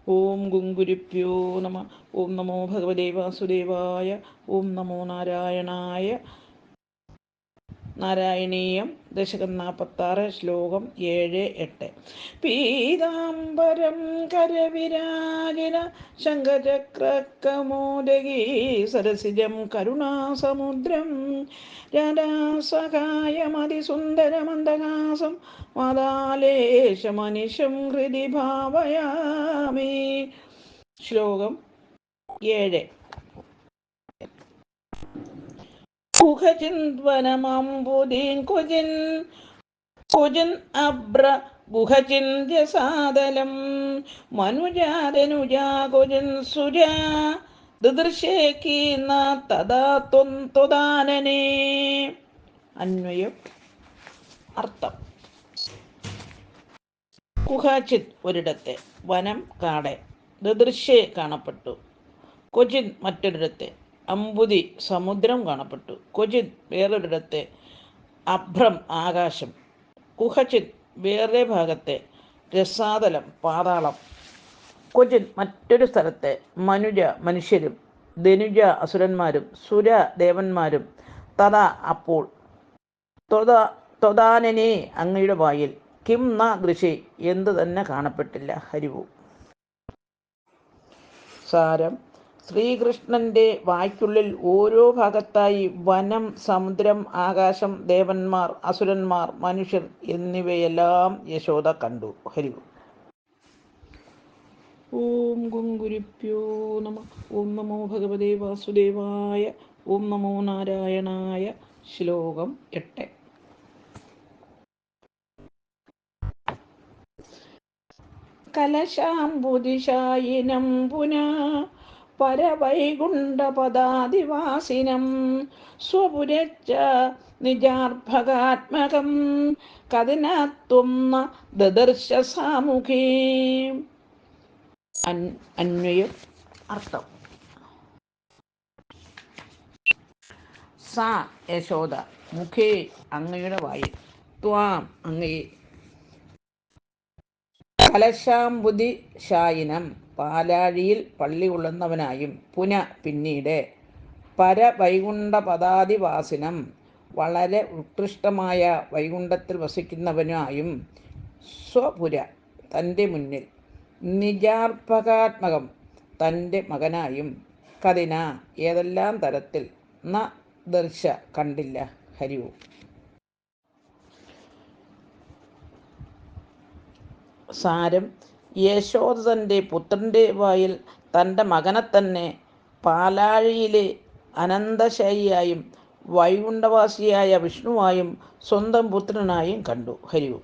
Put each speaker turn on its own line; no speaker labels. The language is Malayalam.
ഓം ഗുങ്കുരുഭ്യോ നമ. ഓം നമോ ഭഗവതേ വാസുദേവായ. ഓം നമോ നാരായണായ. നാരായണീയം ദശകം 46 ശ്ലോകം 7-8. പീതാംബരം കരവിരാജിന ശംഖചക്രകമോദഗീ സരസിജം കരുണാസമുദ്രം രാധാസഹായമതിസുന്ദരമന്ദഹാസം മാതാലേശമനിശം ഹൃദി ഭാവയാമി. ശ്ലോകം 7. കുഹചിന്വനമംബുദീൻ കുജിൻ അബ്ര ഗുഹചിന്യസാദലം മനുജാതനുജാ കുജിൻ സുജാ ദൃദൃശേക്കീന തദാ ത്വദാനനേ. അന്വയം. അർത്ഥം: കുഹചിത് ഒരിടത്തെ, വനം കാട്, ദൃദൃശ്യേ കാണപ്പെട്ടു, ക്വചിൻ മറ്റൊരിടത്തെ, അമ്പുതി സമുദ്രം കാണപ്പെട്ടു, ക്വചിത് വേറൊരിടത്തെ, അഭ്രം ആകാശം, കുഹചിത് വേറെ ഭാഗത്തെ, രസാതലം പാതാളം, ക്വചിൻ മറ്റൊരു സ്ഥലത്തെ, മനുജ മനുഷ്യരും, ധനുജ അസുരന്മാരും, സുര ദേവന്മാരും, തഥാ അപ്പോൾ, ത്വദാനനേ അങ്ങയുടെ വായിൽ, കിം ന ദൃശി എന്തു തന്നെ കാണപ്പെട്ടില്ല. ഹരിവു. സാരം: ശ്രീകൃഷ്ണന്റെ വായ്ക്കുള്ളിൽ ഓരോ ഭാഗത്തായി വനം, സമുദ്രം, ആകാശം, ദേവന്മാർ, അസുരന്മാർ, മനുഷ്യർ എന്നിവയെല്ലാം യശോദ കണ്ടു. ഹരിവു. ഓം ഗുങ്കുരുഭ്യോ നമ. ഓം നമോ ഭഗവതേ വാസുദേവായ. ഓം നമോ നാരായണായ. ശ്ലോകം 8. കലശാംബുദിശായിനം പുനാ പരവൈകുണ്ഠപദാദിവാസിനം സ്വപുരച്ച നിജാർഭകാത്മകം കഥനാത്വം ന ദദർശ സാമുഖേ. അന്വയം. അർത്ഥം: സാ യശോദ, മുഖേ അങ്ങയുടെ വായിൽ, ത്വാം അങ്ങയെ, കലശാംബുദി ശായിനം പാലാഴിയിൽ പള്ളി കൊള്ളുന്നവനായും, പുന പിന്നീട്, പരവൈകുണ്ഠപദാദിവാസിനം വളരെ ഉത്കൃഷ്ടമായ വൈകുണ്ഠത്തിൽ വസിക്കുന്നവനായും, സ്വപുര തൻ്റെ മുന്നിൽ, നിജാർഭകാത്മകം തൻ്റെ മകനായും, കതിന ഏതെല്ലാം തരത്തിൽ, ന ദർശ കണ്ടില്ല. ഹരിവു. സാരം: യശോദ തൻ്റെ പുത്രൻ്റെ വായിൽ തൻ്റെ മകനെ തന്നെ പാലാഴിയിലെ അനന്തശായിയായും വൈകുണ്ഠവാസിയായ വിഷ്ണുവായും സ്വന്തം പുത്രനായും കണ്ടു. ഹരിവു.